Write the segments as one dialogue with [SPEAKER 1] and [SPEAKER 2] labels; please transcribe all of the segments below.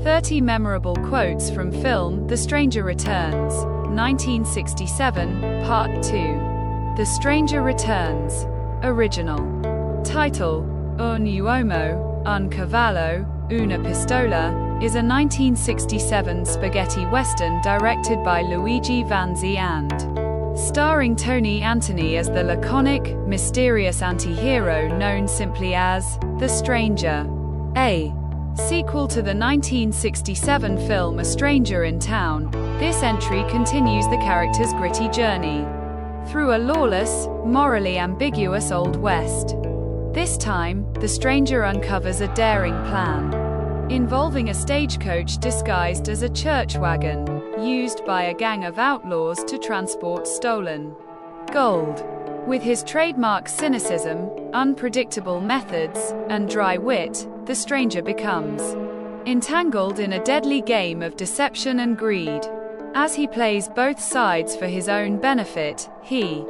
[SPEAKER 1] 30 memorable quotes from film The Stranger Returns, 1967, Part 2. The Stranger Returns. Original. Title: Un uomo, un cavallo, una pistola, is a 1967 spaghetti western directed by Luigi Vanzi and starring Tony Antony as the laconic, mysterious anti-hero known simply as The Stranger. A sequel to the 1967 film A Stranger in Town, this entry continues the character's gritty journey through a lawless, morally ambiguous Old West. This time, the stranger uncovers a daring plan involving a stagecoach disguised as a church wagon, used by a gang of outlaws to transport stolen gold. With his trademark cynicism, unpredictable methods, and dry wit, the stranger becomes entangled in a deadly game of deception and greed. As he plays both sides for his own benefit, he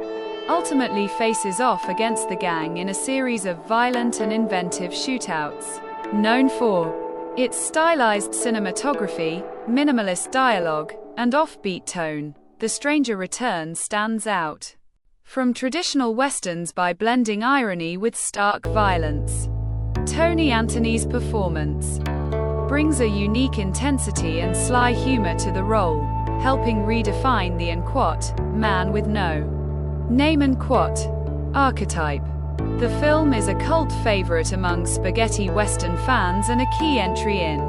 [SPEAKER 1] ultimately faces off against the gang in a series of violent and inventive shootouts. Known for its stylized cinematography, minimalist dialogue, and offbeat tone, The Stranger Returns stands out from traditional westerns by blending irony with stark violence. Tony Antony's performance brings a unique intensity and sly humor to the role, helping redefine the unquote man with no name and quote archetype. The film is a cult favorite among spaghetti western fans and a key entry in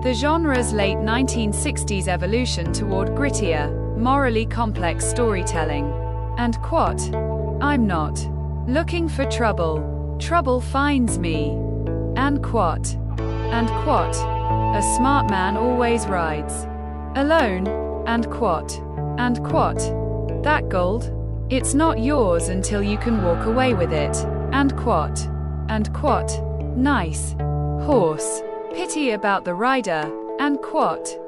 [SPEAKER 1] the genre's late 1960s evolution toward grittier, morally complex storytelling. And quote, I'm not looking for trouble, trouble finds me. And quote, a smart man always rides alone. And quote, that gold, it's not yours until you can walk away with it. And quote, nice horse, pity about the rider. And quote,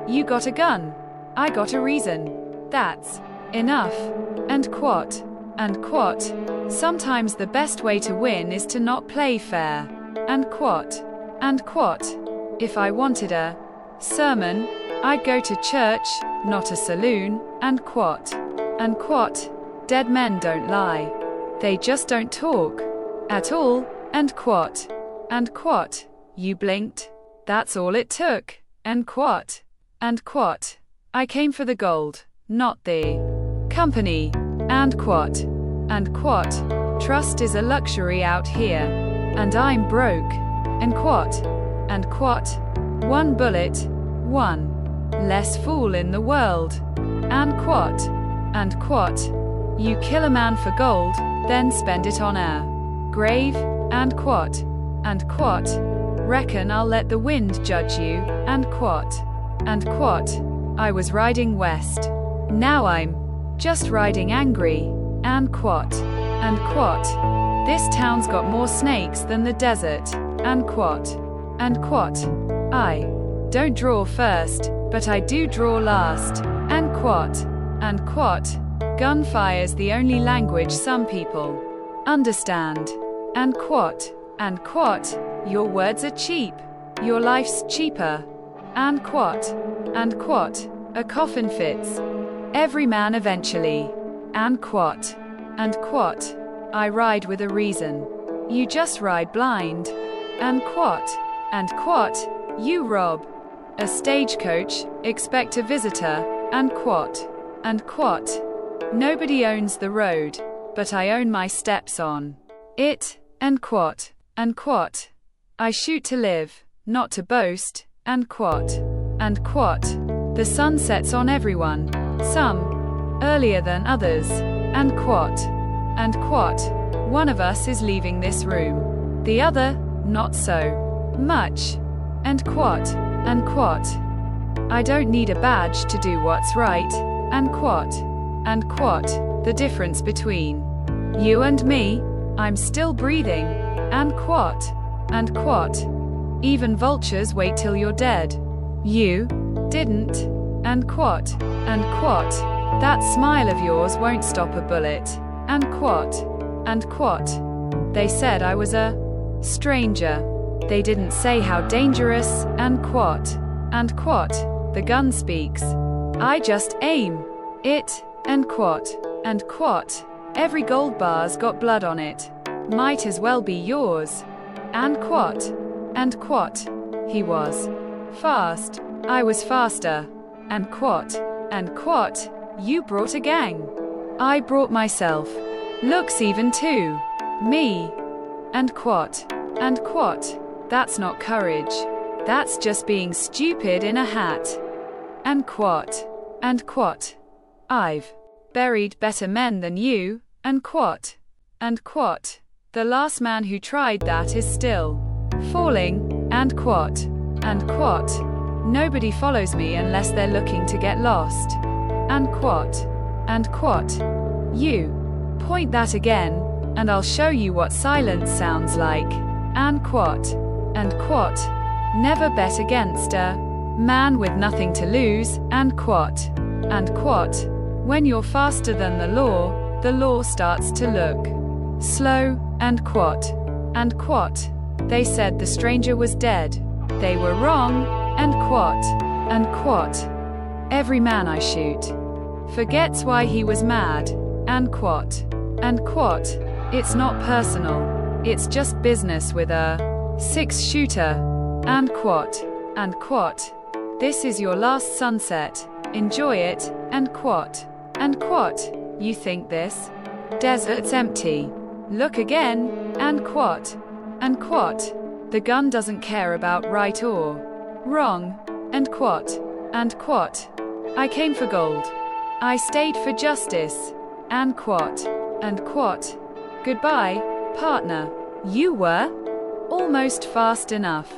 [SPEAKER 1] you got a gun, I got a reason, that's enough. And quote, sometimes the best way to win is to not play fair. And quote, if I wanted a sermon, I'd go to church, not a saloon. And quote, dead men don't lie, they just don't talk at all. And quote, you blinked, that's all it took. And quote, I came for the gold, not the company. And quote, trust is a luxury out here, and I'm broke. And quote, one bullet, one less fool in the world. And quote, you kill a man for gold, then spend it on a grave. And quote, reckon I'll let the wind judge you. And quote, I was riding west, now I'm just riding angry. And quote, this town's got more snakes than the desert. And quote, I don't draw first, but I do draw last. And quote, gunfire's the only language some people understand. And quote, your words are cheap, your life's cheaper. And quote, a coffin fits every man eventually. And quote, I ride with a reason, you just ride blind. And quote, you rob a stagecoach, expect a visitor. And quote, nobody owns the road, but I own my steps on it. And quote, I shoot to live, not to boast. And quote, the sun sets on everyone, some earlier than others. And quote, one of us is leaving this room, the other, not so much. And quote, I don't need a badge to do what's right. And quote, the difference between you and me, I'm still breathing. And quote, even vultures wait till you're dead. You didn't. And quote, that smile of yours won't stop a bullet. And quote, they said I was a stranger. They didn't say how dangerous, and quot. The gun speaks. I just aim it, and quot. Every gold bar's got blood on it. Might as well be yours. And quot. He was fast. I was faster. And quot. You brought a gang. I brought myself. Looks even too. Me. And quot. That's not courage. That's just being stupid in a hat. And quot. I've buried better men than you, and quot. The last man who tried that is still falling, and quot. Nobody follows me unless they're looking to get lost. And quot. You. Point that again, and I'll show you what silence sounds like. And quot. Never bet against a man with nothing to lose, and quot. When you're faster than the law starts to look slow, and quot. They said the stranger was dead. They were wrong, and quot. Every man I shoot forgets why he was mad, and quot. It's not personal. It's just business with a 6-shooter, and quot. This is your last sunset. Enjoy it, and quot. You think this desert's empty? Look again, and quot. The gun doesn't care about right or wrong, and quot. I came for gold. I stayed for justice, and quot. Goodbye, partner. You were almost fast enough.